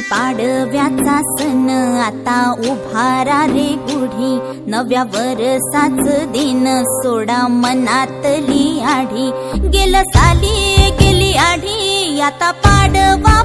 पाडव्याचा सण आता उभारा रे गुढी, नव्या वरसाच दिन सोडा मनातली आढी। गेलं साली गेली आढी, आता पाडवा